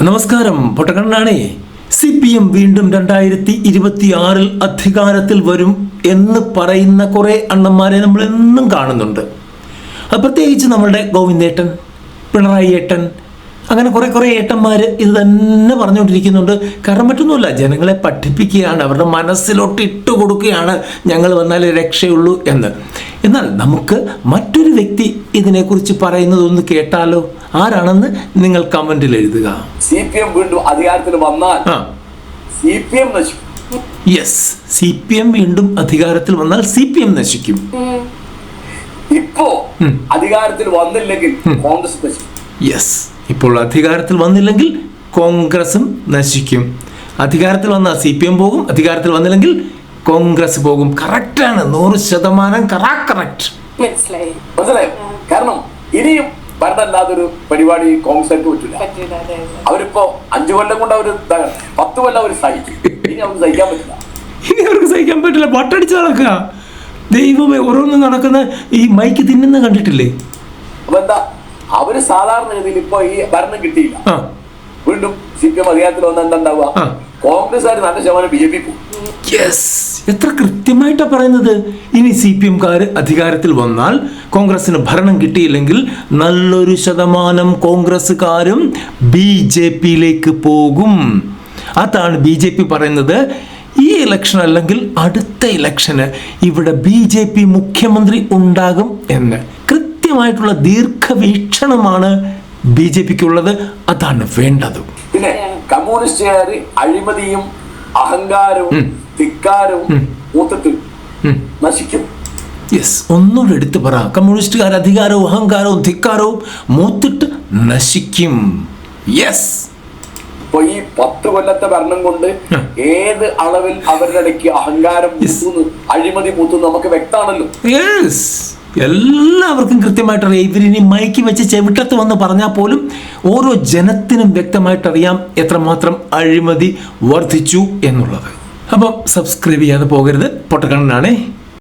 നമസ്കാരം, പൊട്ടക്കണ്ണനാണേ. CPM വീണ്ടും 2026 അധികാരത്തിൽ വരും എന്ന് പറയുന്ന കുറെ അണ്ണന്മാരെ നമ്മൾ എന്നും കാണുന്നുണ്ട്. അത് പ്രത്യേകിച്ച് നമ്മളുടെ ഗോവിന്ദേട്ടൻ, പിണറായി ഏട്ടൻ, അങ്ങനെ കുറെ ഏട്ടന്മാർ ഇത് തന്നെ പറഞ്ഞുകൊണ്ടിരിക്കുന്നുണ്ട്. കാരണം മറ്റൊന്നുമില്ല, ജനങ്ങളെ പഠിപ്പിക്കുകയാണ്, അവരുടെ മനസ്സിലോട്ട് ഇട്ട് കൊടുക്കുകയാണ് ഞങ്ങൾ വന്നാലേ രക്ഷയുള്ളൂ എന്ന്. എന്നാൽ നമുക്ക് മറ്റൊരു വ്യക്തി ഇതിനെക്കുറിച്ച് പറയുന്നതൊന്ന് കേട്ടാലോ? ആരാണെന്ന് നിങ്ങൾ കമന്റിൽ എഴുതുക. CPM വീണ്ടും അധികാരത്തിൽ വന്നാൽ CPM നശിക്കും. യെസ്, CPM വീണ്ടും അധികാരത്തിൽ വന്നാൽ CPM നശിക്കും. ഇപ്പോ അധികാരത്തിൽ വന്നില്ലെങ്കിൽ കോൺഗ്രസ് നശിക്കും. യെസ്, ഇപ്പോൾ അധികാരത്തിൽ വന്നില്ലെങ്കിൽ കോൺഗ്രസും നശിക്കും. അധികാരത്തിൽ വന്നാൽ CPM പോകും, അധികാരത്തിൽ വന്നില്ലെങ്കിൽ കോൺഗ്രസ് പോകും. കറക്റ്റാണ്, 100% കറക്റ്റ്. മനസ്സിലായോ? കാരണം ഇനിയും ഭരണമല്ലാതൊരു പരിപാടി കോൺഗ്രസ് പറ്റില്ല. അവരിപ്പോ 5 കൊല്ലം കൊണ്ട് അവര് 10 കൊല്ലം അവർ സഹിക്കും. ഇനി അവർക്ക് സഹിക്കാൻ പറ്റില്ല. ഇനി അവർക്ക് സഹിക്കാൻ പറ്റില്ല. വട്ടടിച്ച് നടക്കുക. ദൈവമേ, ഓരോന്നും നടക്കുന്ന ഈ മൈക്ക് തിന്നുന്ന കണ്ടിട്ടില്ലേ? അപ്പൊ എന്താ, അവര് സാധാരണ ഗതിയിൽ ഇപ്പൊ ഈ ഭരണം കിട്ടിയില്ല, വീണ്ടും CPM അധികാരത്തിൽ വന്നാൽ എന്താ ഉണ്ടാവുക? കോൺഗ്രസ്സുകാർ നല്ല ശതമാനം BJP പോകും. യെസ്, എത്ര കൃത്യമായിട്ടാ പറയുന്നത്. ഇനി CPMകാര് അധികാരത്തിൽ വന്നാൽ കോൺഗ്രസിന് ഭരണം കിട്ടിയില്ലെങ്കിൽ നല്ലൊരു ശതമാനം കോൺഗ്രസ്സുകാരും BJPയിലേക്ക് പോകും. അതാണ് BJP പറയുന്നത്. ഈ ഇലക്ഷൻ അല്ലെങ്കിൽ അടുത്ത ഇലക്ഷന് ഇവിടെ BJP മുഖ്യമന്ത്രി ഉണ്ടാകും എന്ന്. കൃത്യമായിട്ടുള്ള ദീർഘവീക്ഷണമാണ് BJPക്കുള്ളത്. അതാണ് വേണ്ടത്. പിന്നെ കമ്മ്യൂണിസ്റ്റുകാര് അഴിമതിയും അഹങ്കാരവും ധിക്കാരവും മൂത്തിട്ട് നശിക്കും. യെസ്, ഒന്നുകൂടെ എടുത്തു പറ. കമ്മ്യൂണിസ്റ്റുകാർ അധികാരവും അഹങ്കാരവും ധിക്കാരവും മൂത്തിട്ട് നശിക്കും. യെസ്. ഇപ്പൊ ഈ 10 കൊല്ലത്തെ ഭരണം കൊണ്ട് ഏത് അളവിൽ അവരുടെ ഇടയ്ക്ക് അഹങ്കാരം മൂത്തുന്നു, അഴിമതി മൂത്തുന്നു നമുക്ക് വ്യക്തമാണല്ലോ. യെസ്, എല്ലാവർക്കും കൃത്യമായിട്ടറിയാം. ഇവരിനി മൈക്ക് വെച്ച് ചെവിട്ടത്ത് വന്ന് പറഞ്ഞാൽ പോലും ഓരോ ജനത്തിനും വ്യക്തമായിട്ടറിയാം എത്രമാത്രം അഴിമതി വർദ്ധിച്ചു എന്നുള്ളത്. അപ്പം സബ്സ്ക്രൈബ് ചെയ്യാതെ പോകരുത്. പൊട്ടക്കണ്ണനാണേ.